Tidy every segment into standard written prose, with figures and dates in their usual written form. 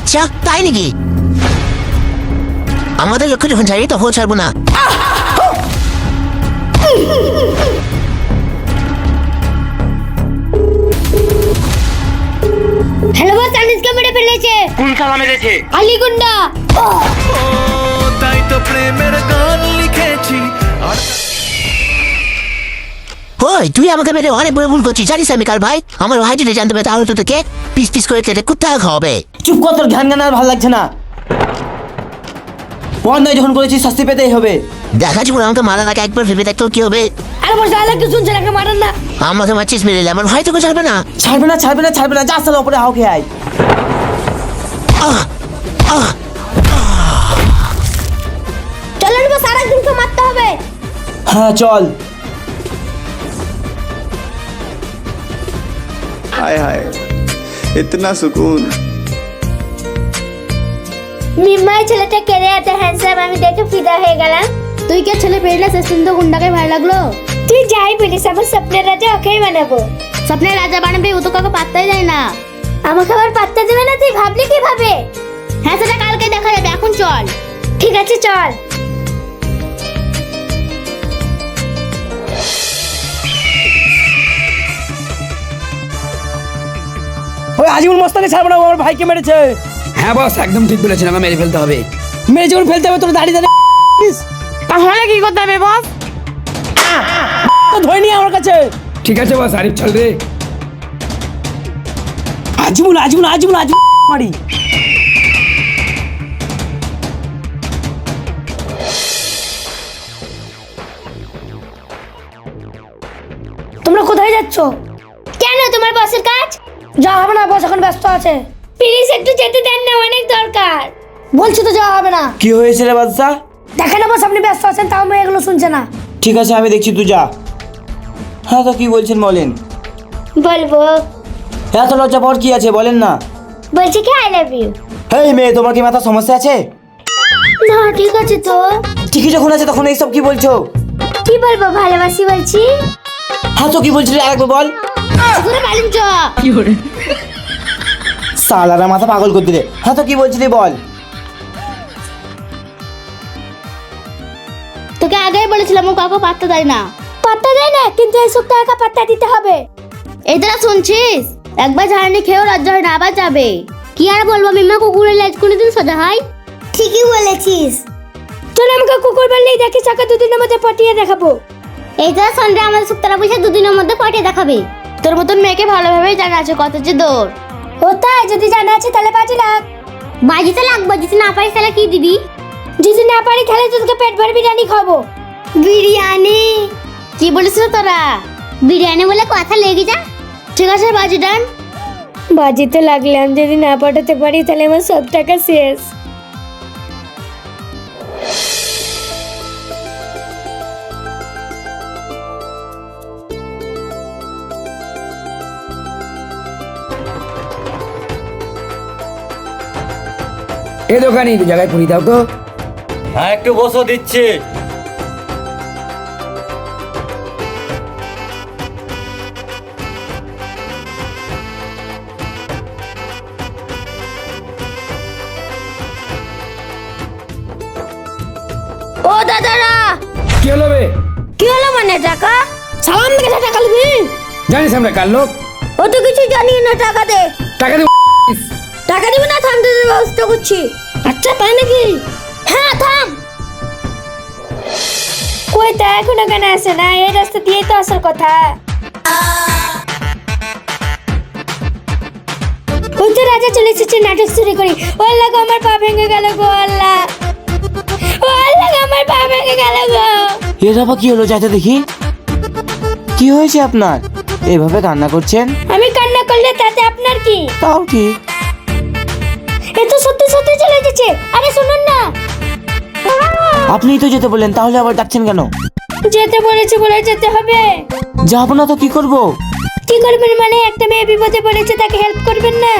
আচ্ছা তাই নাকি? আমাদের লক্ষ্য যখন ছাড়ি তখন ছাড়বো না। হ্যালো বস, আনিসকে মেরে ফেলেছে। কোন শালা মেরেছে? আলী গুন্ডা। তাই তো প্রেমের গান লিখেছি। ওই তুই আমাকে মেরে অনেক বড় ভুল করছিস, জানিস আমি কার ভাই? আমার ভাই যদি জানতে পারে তাহলে তো তোকে পিস পিস করে কেটে কোথায় খাওয়াবে। চুপ কর, তোর ঘ্যান ঘ্যান আর ভালো লাগছে না। অন্যায় যখন করেছিস শাস্তি পেতেই হবে। দেখা জীবন আমাকে মারার আগে একবার ভেবে দেখতো কি হবে। আরে বস, ডায়লগ কি শুনছেন? একে মারেন না। আমাকে মারছিস মেরে আমার ভাই তোকে ছাড়বে না। ছাড়বে না, ছাড়বে না, ছাড়বে না। যা সালা উপরে হাও খেয়ে আয়। আহ আহ চলেন বস, আরেকজনকে মারতে হবে। হ্যাঁ চল। हाय हाय इतना सुकून। মিম্মাই ছেলেটা কেড়ে এত হ্যান্ডসাম, আমি দেখে ফিদা হয়ে গেলাম। তুই কে ছেলে পেলে শেষ তো গুন্ডাকে ভালো লাগলো? তুই যাই বলিস, আমার স্বপ্নের রাজা ওকেই বানাবো। স্বপ্নের রাজা বানাবে, ও তো কাউকে পাত্তাই দেয় না। আমাকে আবার পাত্তা দেবে না? তুই ভাবলি কিভাবে? হ্যাঁ সেটা কালকে দেখা যাবে, এখন চল। ঠিক আছে চল। ওই আজিমুল মস্তানি ছাড়বে না, ও আমার ভাইকে মেরেছে। হ্যাঁ বস, একদম ঠিক বলেছেন, আমাকে মেরে ফেলতে হবে। মেরে যখন ফেলতে হবে তোর দাঁড়িয়ে দাঁড়িয়ে তাহলে কি করতে হবে বস? তো ধরে নিয়ে আমার কাছে। ঠিক আছে বস, আরিফ চল রে। আজিমুল আজিমুল আজিমুল আজিমুল মারি। তোমরা কোথায় যাচ্ছ? কেন, তোমার বসের কাজ? যাওয়া হবে না, বস এখন ব্যস্ত আছে। প্লিজ একটু যেতে দেন না, অনেক দরকার। বলছি তো যাওয়া হবে না। কি হয়েছে রে বাদশা? দেখেন না বস, আপনি ব্যস্ত আছেন, তাও মেয়ে এগুলো শুনছে না। ঠিক আছে আমি দেখছি, তুই যা। হ্যাঁ তো কি বলছেন বলেন। বলবো, এত লজ্জা পাওয়ার কি আছে বলেন না। বলছি কি আই লাভ ইউ। হেই মেয়ে, তোমার কি মাথা সমস্যা আছে? না ঠিক আছে তো। ঠিকই যখন আছে তখন এইসব কি বলছো? কি বলবো, ভালোবাসি বলছি। হ্যাঁ তো কি বলছিলি আরেকবার বল। ঘুরে পালিন চ। সালারা মাথা পাগল করে দিলে। হ্যাঁ তো কি বলছিলি বল। তোকে আগেই বলেছিলাম ও কাউকে পাত্তা দেয় না। পাত্তা দেয় না, কিন্তু এই সপ্তাহে একা পাত্তা দিতে হবে। এই তোরা শুনছিস? একবার ঝাড়নি খেয়েও লজ্জা হয় না, আবার যাবে। কি আর বলবো, মিম্মা কুকুরের লেজ কোনোদিন সোজা হয়? ঠিকই বলেছিস। চল আমাকে কুকুর বললেই দেখি, চাকা দুদিনের মধ্যে পটিয়ে দেখাবো। এই তোরা সন্ধ্যে আমাদের সপ্তাহ পয়সা দুদিনের মধ্যে পটিয়ে দেখাবে। তোর মতন মেয়েকে ভালোভাবেই জানা আছে কত যে দৌড়। ও তাই? যদি জানা আছে তাহলে বাজি লাগ। বাজিতে লাগবো, যদি না পারিস তাহলে কি দিবি? যদি না পারি তাহলে তোকে পেট ভরে বিরিয়ানি খাবো। বিরিয়ানি? কি বলিস তোরা? বিরিয়ানি বলে কথা লেগে যা। ঠিক আছে বাজি ডান। বাজিতে লাগলাম, যদি না পাঠাতে পারি তাহলে আমার সব টাকা শেষ। এ দোকানি দু জায়গায় পুরি দাও তো। হ্যাঁ একটু বসো, দিচ্ছি। ও দাদারা, কি হলো বে? কি হলো মানে টাকা? সালাম দেখে টাকা নিবি? জানিস আমরা কার লোক? ও তো কিছু জানি না, টাকা দে। টাকা দে। টাকা দিবি না? থাম, তোদের ব্যবস্থা করছি। আচ্ছা তাই নাকি? হ্যাঁ থাম। কই তা এখনো কেন আসে না? এই রাস্তা দিয়েই তো আসার কথা। ওই তো রাজা চলে এসেছে, নাটক শুরু করি। ও আল্লাহ গো, আমার পা ভেঙে গেল গো আল্লাহ। ও আল্লাহ গো, আমার পা ভেঙে গেল গো। এর আবার কি হলো, যাতে দেখি। কি হয়েছে আপনার? এভাবে কান্না করছেন? আমি কান্না করলে তাতে আপনার কি? তাও ঠিক। এ তো সত্যি সত্যি চলে যাচ্ছে। আরে শুনুন না। আপনিই তো যেতে বললেন, তাহলে আবার ডাকছেন কেন? যেতে বলেছে বলে যেতে হবে। যাবো না তো কি করব? কি করবেন মানে? একটা মেয়ে বিপদে পড়েছে, তাকে হেল্প করবেন না?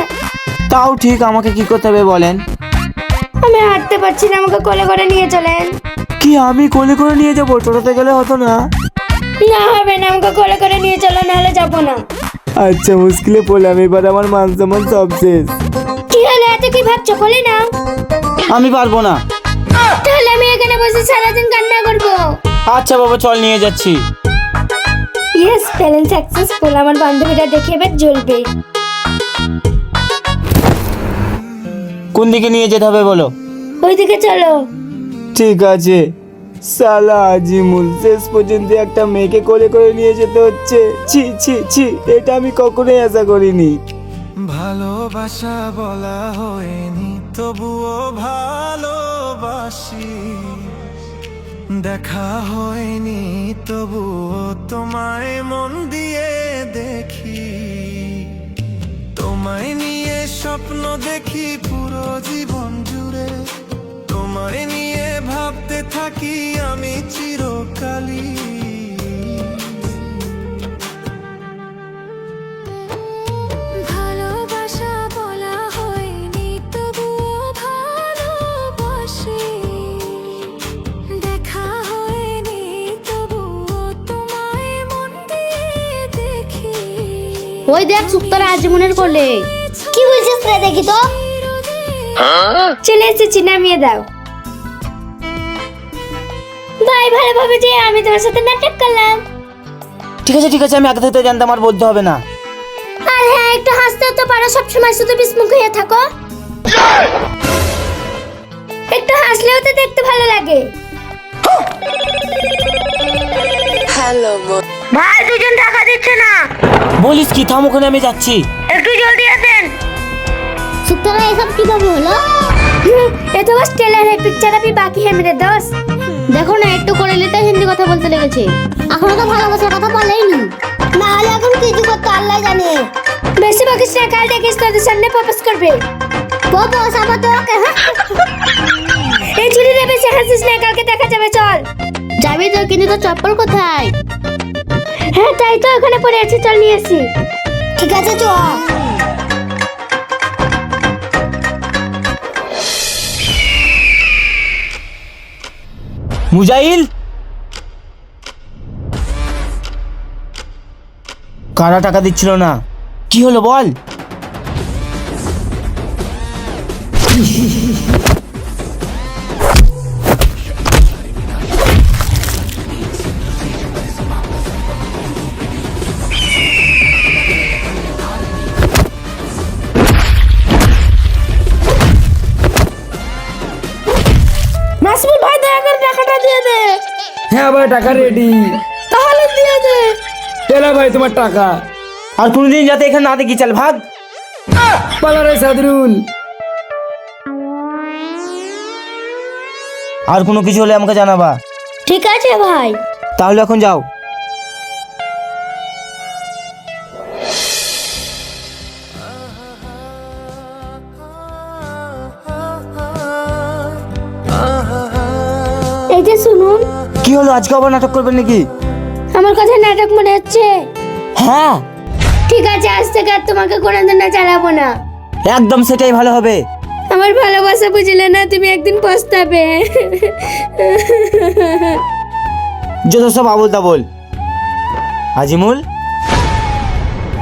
তাও ঠিক, আমাকে কি করতে হবে বলেন। আমি হাঁটতে পারছি না, আমাকে কোলে করে নিয়ে চলেন। কি আমি কোলে করে নিয়ে যাবো? টোটোতে গেলে হতো না? না হবে না, আমাকে কোলে করে নিয়ে চলো, নাহলে যাবো না। আচ্ছা মুশকিলে পড়লাম, এবার আমার মান সম্মান সব শেষ। কি হলো, এত কি ভাবছো কোলে নাও। আমি পারবো না। তাহলে আমি এখানে বসে সারাদিন কান্না করবো। আচ্ছা বাবা চল নিয়ে যাচ্ছি। Yes, plan successful. আমার বান্ধবীরা দেখে এবার জ্বলবে। কোন দিকে নিয়ে যেতে হবে বলো? ওইদিকে চলো। ঠিক আছে। সালা আজিমুল শেষ পর্যন্ত একটা মেয়েকে কোলে করে নিয়ে যেতে হচ্ছে। ছি ছি ছি, এটা আমি কখনোই আশা করিনি। ভালোবাসা বলা হয়নি তবুও ভালোবাসি, দেখা হয়নি তবুও তোমায় মন দিয়ে দেখি, তোমায় নিয়ে স্বপ্ন দেখি পুরো জীবন জুড়ে, তোমায় নিয়ে ভাবতে থাকি আমি চিরকালই। ভালোবাসা বলা হয়নি তবুও ভালোবাসি, দেখা হয়নি তবুও তোমায় মন দিয়ে দেখি। ওই দেখ সুক্তারা আজমনের কোলে। কি বলছিস রে, দেখি তো। চলে এসেছি, নামিয়ে দাও। ভাই ভালোভাবে যে আমি তোমার সাথে নাটক করলাম। ঠিক আছে ঠিক আছে, আমি আগে থেকে জানতাম, আর বলতে হবে না। আর হ্যাঁ, একটু হাসতেও তো পারো, সবসময় শুধু বিস্মুখ হয়ে থাকো। একটু হাসলেও তো দেখতে ভালো লাগে। হ্যালো ভাই, দুজন টাকা দিচ্ছে না। বলিস কি? থাম ওখানে, আমি যাচ্ছি। একটু জলদি আসেন। সুতরাং এসব কিভাবে হলো? এ তো বাস টেলার है, पिक्चर अभी बाकी है मेरे दोस्त। দেখো না, একটু করে নিতে হিন্দি কথা বলতে লেগেছে। এখনো তো ভালোবাসার কথা বলেইনি। না হলে এখন কিছু করতে আল্লাহ জানে। বেশি বকিস না, কাল দেখিস তোদের সামনে প্রপোজ করবে। প্রপোজ আমার তো ওকে। এই চুরি রে, বেশি হাসিস না, কালকে দেখা যাবে। চল যাবি তো, কিন্তু তো চপ্পল কোথায়? হ্যাঁ তাই তো, এখানে পড়ে আছে, চল নিয়ে আসি। ঠিক আছে চ। মুজাইল, কারা টাকা দিচ্ছিল না? কি হলো বল? নাসির ভাই, দয়া করে টাকাটা দিয়ে দে। হ্যাঁ ভাই, টাকা রেডি। তাহলে দিয়ে দে। এলা ভাই তোমার টাকা। আর কোনোদিন যাতে এখানে না দেখি, চল ভাগ। পালা রে সাদরুল। আর কোনো কিছু হলে আমাকে জানাবা। ঠিক আছে ভাই। তাহলে এখন যাও। এই যে শুনুন। কি হলো, আজকে আবার নাটক করবেন নাকি? আমার কথা নাটক মনে হচ্ছে? হ্যাঁ ঠিক আছে, আজ থেকে আর তোমাকে কোনোদিন না চালাবো না। একদম, সেটাই ভালো হবে। আমার ভালোবাসা বুঝলে না, তুমি একদিন পস্তাবে। যত সব আবল তাবল। আজিমুল,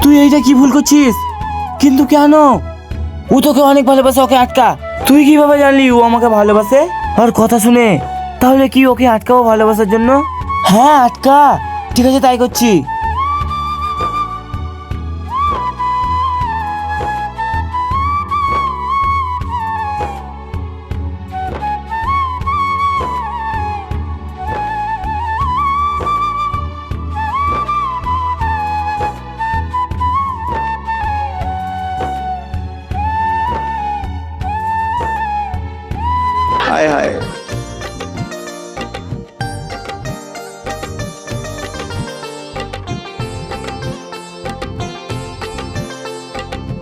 তুই এইটা কি ভুল করছিস? কিন্তু কেন? ও তোকে অনেক ভালোবাসে, ওকে আটকা। তুই কিভাবে জানলি ও আমাকে ভালোবাসে? আর কথা শুনে, তাহলে কি ওকে আটকাবো ভালোবাসার জন্য? হ্যাঁ আটকা। ঠিক আছে, তাই করছি। हाय हाय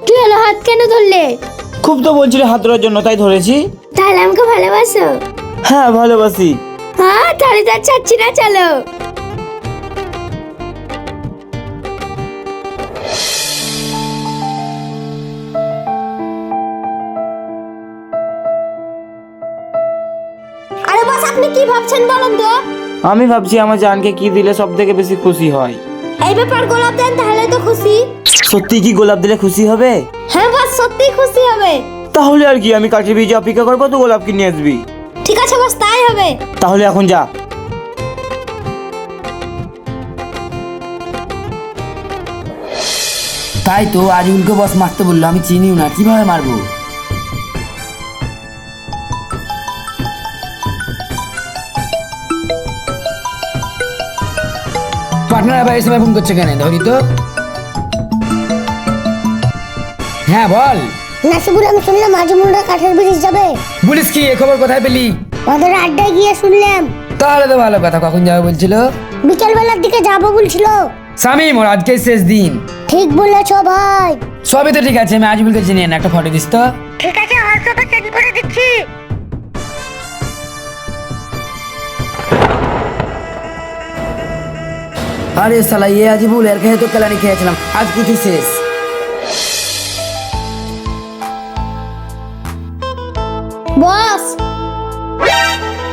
কি হলো, হাত কেন ধরলে? খুব তো বলছিলে হাত ধরার জন্য, তাই ধরেছি। তাহলে আমাকে ভালোবাসো? হ্যাঁ ভালোবাসি। হ্যাঁ, তাহলে তো আর ছাড়ছি না, চলো। আরে বস, আপনি কি ভাবছেন বলুন তো? আমি ভাবছি আমার জানকে কি দিলে সব থেকে বেশি খুশি হয়। এই ব্যাপার, গোলাপ দেন তাহলে তো খুশি। সত্যি কি গোলাপ দিলে খুশি হবে? হ্যাঁ বস, সত্যি খুশি হবে। তাহলে আর কি, আমি কাঠের ব্রিজে অপেক্ষা করবো, তো গোলাপ কিনে আসবি। ঠিক আছে বস, তাই হবে। তাহলে এখন যা। তাই তো আজিমুলকে বস মারতে বললো, আমি চিনিও না, কিভাবে মারবো? পার্টনার আবার এই সময় ফোন করছে কেন? ধরি তো। হ্যাঁ বল। নাসিবুল, আমি শুনলাম আজিমুলরা কাঠের ব্রিজ যাবে। বলিস কি, এ খবর কোথায় পেলি? ওদের আড্ডায় গিয়ে শুনলাম। তাহলে তো ভালো কথা। কখন যাবে বলছিল? বিকেল বেলার দিকে যাবো বলছিল। শামিম, ওর আজকে শেষ দিন। ঠিক বলেছো ভাই। সবই তো ঠিক আছে, আমি আজিমুলকে চিনি না, একটা ফটো দিস তো। ঠিক আছে, হোয়াটসঅ্যাপে সেন্ড করে দিচ্ছি। আরে সালা, ये আজিমুল, এর খেয়ে তো কেলানি খেয়েছিলাম, আজ কিছু শেষ। বস,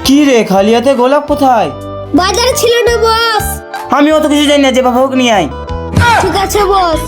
কি রে, খালি হাতে গোলাপ কোথায়? বাজারে ছিল না বস। আমি অত কিছু জানি না, যে বাবা হোক নিয়ে আয়। ঠিক আছে বস।